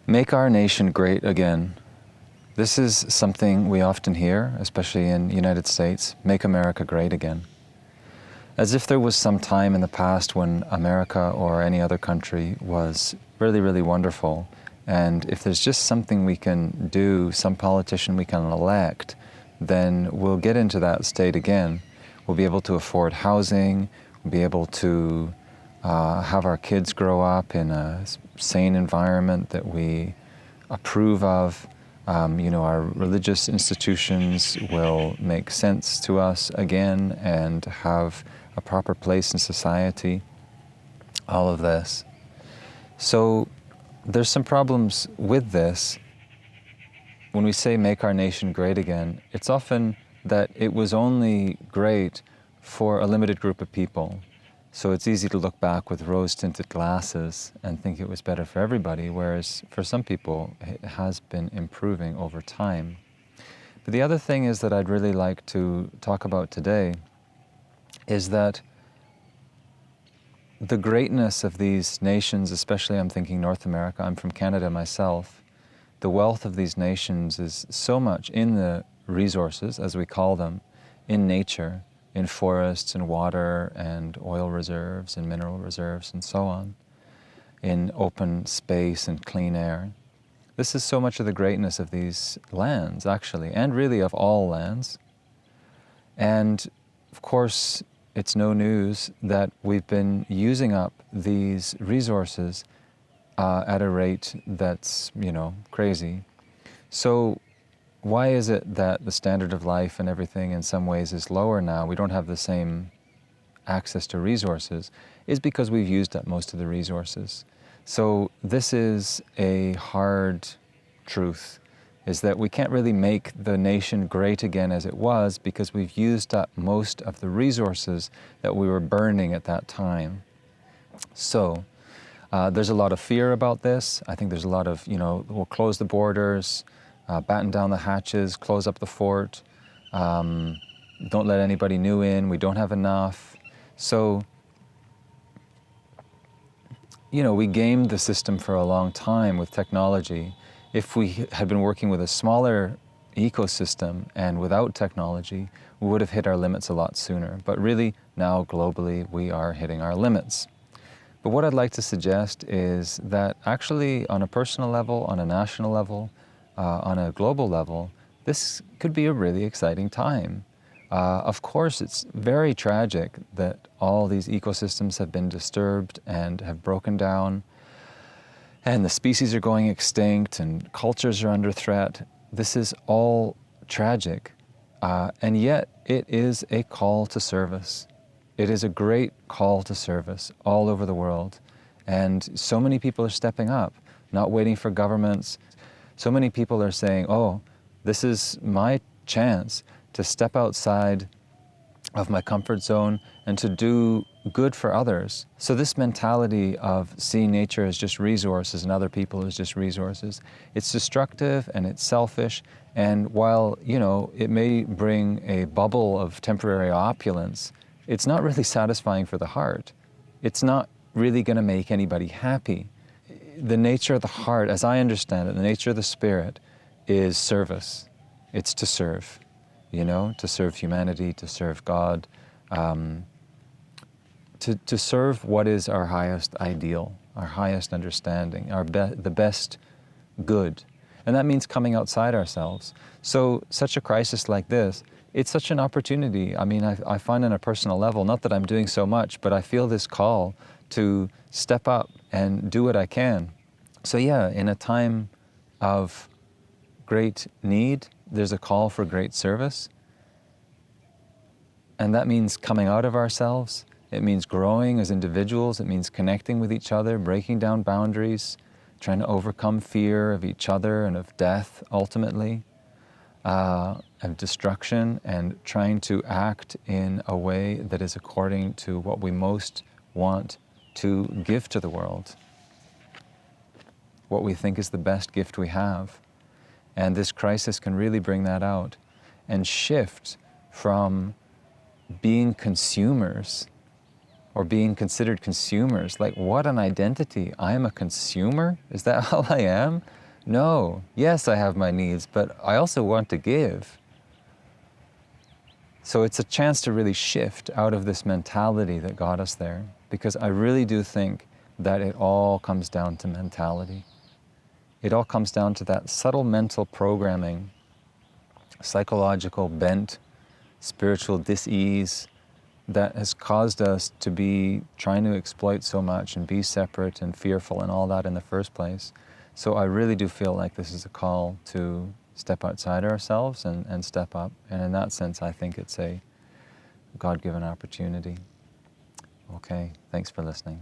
Make our nation great again. This is something we often hear, especially in the United States, make America great again. As if there was some time in the past when America or any other country was really, really wonderful. And if there's just something we can do, some politician we can elect, then we'll get into that state again. We'll be able to afford housing, we'll be able to have our kids grow up in a sane environment that we approve of. Our religious institutions will make sense to us again and have a proper place in society, all of this. So there's some problems with this. When we say make our nation great again, it's often that it was only great for a limited group of people. So it's easy to look back with rose-tinted glasses and think it was better for everybody, whereas for some people it has been improving over time. But the other thing is that I'd really like to talk about today is that the greatness of these nations, especially I'm thinking North America, I'm from Canada myself, the wealth of these nations is so much in the resources, as we call them, in nature, in forests and water and oil reserves and mineral reserves and so on, in open space and clean air. This is so much of the greatness of these lands, actually, and really of all lands. And of course, it's no news that we've been using up these resources at a rate that's, crazy. So why is it that the standard of life and everything in some ways is lower now? We don't have the same access to resources, is because we've used up most of the resources. So this is a hard truth, is that we can't really make the nation great again as it was because we've used up most of the resources that we were burning at that time. So there's a lot of fear about this. I think there's a lot of, we'll close the borders, batten down the hatches, close up the fort, don't let anybody new in, we don't have enough. So, we gamed the system for a long time with technology. If we had been working with a smaller ecosystem and without technology, we would have hit our limits a lot sooner. But really, now globally, we are hitting our limits. But what I'd like to suggest is that actually on a personal level, on a national level, on a global level, this could be a really exciting time. Of course, it's very tragic that all these ecosystems have been disturbed and have broken down, and the species are going extinct, and cultures are under threat. This is all tragic, and yet it is a call to service. It is a great call to service all over the world, and so many people are stepping up, not waiting for governments. So many people are saying, oh, this is my chance to step outside of my comfort zone and to do good for others. So this mentality of seeing nature as just resources and other people as just resources, it's destructive and it's selfish. And while, it may bring a bubble of temporary opulence, it's not really satisfying for the heart. It's not really going to make anybody happy. The nature of the heart, as I understand it, the nature of the spirit is service. It's to serve, to serve humanity, to serve God, to serve what is our highest ideal, our highest understanding, the best good. And that means coming outside ourselves. So such a crisis like this, it's such an opportunity. I mean, I find on a personal level, not that I'm doing so much, but I feel this call to step up and do what I can. So yeah, in a time of great need, there's a call for great service. And that means coming out of ourselves. It means growing as individuals. It means connecting with each other, breaking down boundaries, trying to overcome fear of each other and of death, ultimately, of destruction, and trying to act in a way that is according to what we most want to give to the world, what we think is the best gift we have. And this crisis can really bring that out and shift from being consumers or being considered consumers. Like, what an identity. I am a consumer? Is that all I am? No, yes, I have my needs, but I also want to give. So it's a chance to really shift out of this mentality that got us there, because I really do think that it all comes down to mentality. It all comes down to that subtle mental programming, psychological bent, spiritual dis-ease that has caused us to be trying to exploit so much and be separate and fearful and all that in the first place. So I really do feel like this is a call to step outside ourselves and step up. And in that sense, I think it's a God-given opportunity. Okay, thanks for listening.